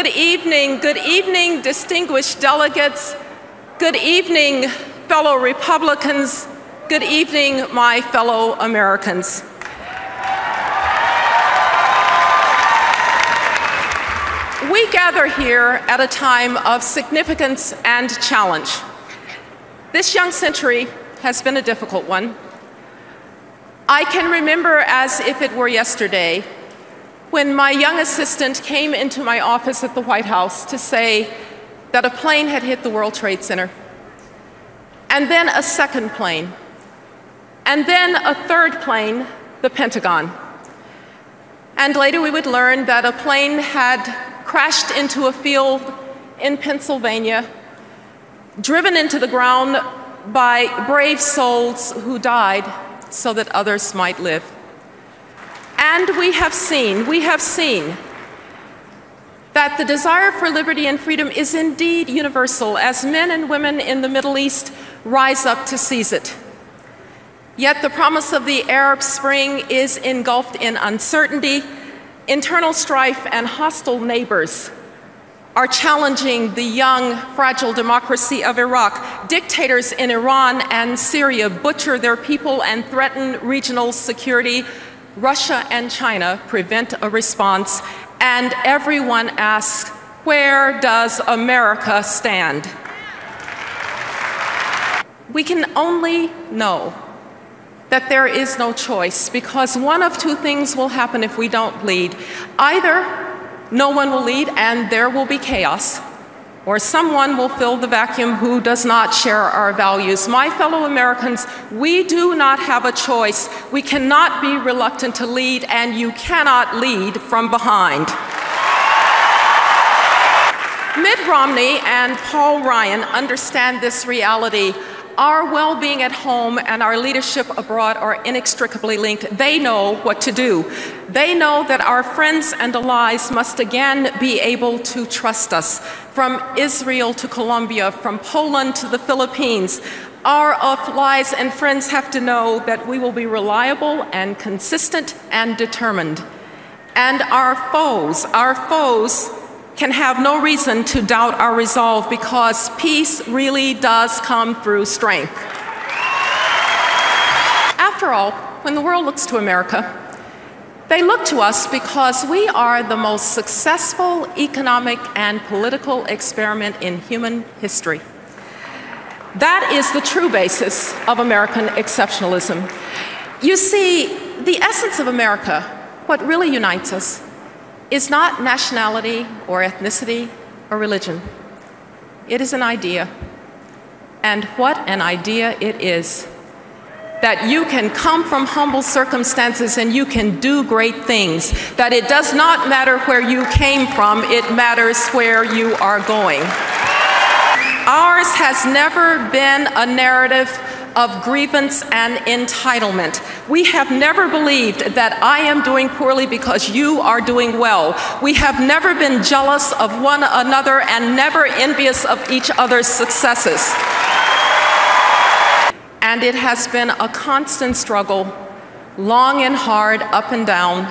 Good evening, distinguished delegates. Good evening, fellow Republicans. Good evening, my fellow Americans. We gather here at a time of significance and challenge. This young century has been a difficult one. I can remember as if it were yesterday when my young assistant came into my office at the White House to say that a plane had hit the World Trade Center, and then a second plane, and then a third plane, the Pentagon. And later we would learn that a plane had crashed into a field in Pennsylvania, driven into the ground by brave souls who died so that others might live. And we have seen that the desire for liberty and freedom is indeed universal as men and women in the Middle East rise up to seize it. Yet the promise of the Arab Spring is engulfed in uncertainty. Internal strife and hostile neighbors are challenging the young, fragile democracy of Iraq. Dictators in Iran and Syria butcher their people and threaten regional security. Russia and China prevent a response, and everyone asks, where does America stand? We can only know that there is no choice, because one of two things will happen if we don't lead. Either no one will lead and there will be chaos, or someone will fill the vacuum who does not share our values. My fellow Americans, we do not have a choice. We cannot be reluctant to lead, and you cannot lead from behind. Mitt Romney and Paul Ryan understand this reality. Our well-being at home and our leadership abroad are inextricably linked. They know what to do. They know that our friends and allies must again be able to trust us. From Israel to Colombia, from Poland to the Philippines, our allies and friends have to know that we will be reliable and consistent and determined. And our foes can have no reason to doubt our resolve, because peace really does come through strength. After all, when the world looks to America, they look to us because we are the most successful economic and political experiment in human history. That is the true basis of American exceptionalism. You see, the essence of America, what really unites us, is not nationality or ethnicity or religion. It is an idea. And what an idea it is. That you can come from humble circumstances and you can do great things. That it does not matter where you came from, it matters where you are going. Ours has never been a narrative of grievance and entitlement. We have never believed that I am doing poorly because you are doing well. We have never been jealous of one another and never envious of each other's successes. And it has been a constant struggle, long and hard, up and down,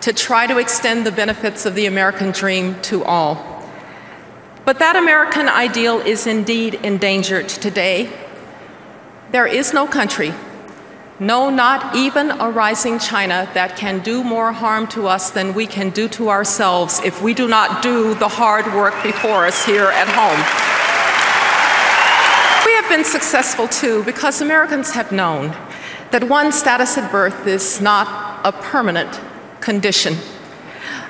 to try to extend the benefits of the American dream to all. But that American ideal is indeed endangered today. There is no country, no, not even a rising China, that can do more harm to us than we can do to ourselves if we do not do the hard work before us here at home. We have been successful too because Americans have known that one's status at birth is not a permanent condition.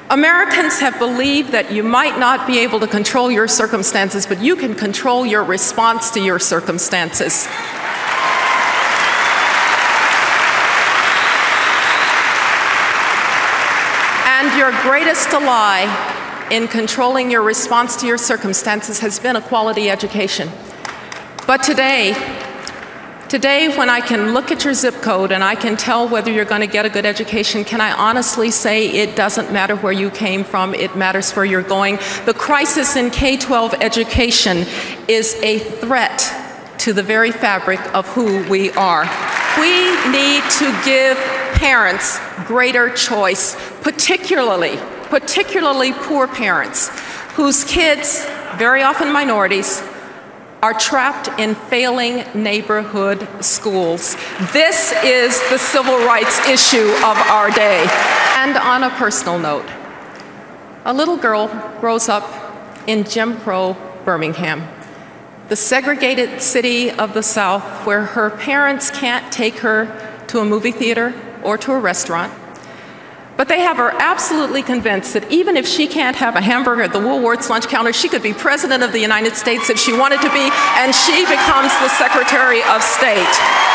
Americans have believed that you might not be able to control your circumstances, but you can control your response to your circumstances. And your greatest ally in controlling your response to your circumstances has been a quality education. But today, when I can look at your zip code and I can tell whether you're going to get a good education, can I honestly say it doesn't matter where you came from, it matters where you're going. The crisis in K-12 education is a threat to the very fabric of who we are. We need to give parents greater choice, particularly poor parents whose kids, very often minorities, are trapped in failing neighborhood schools. This is the civil rights issue of our day. And on a personal note, a little girl grows up in Jim Crow Birmingham, the segregated city of the South where her parents can't take her to a movie theater or to a restaurant. But they have her absolutely convinced that even if she can't have a hamburger at the Woolworth's lunch counter, she could be President of the United States if she wanted to be, and she becomes the Secretary of State.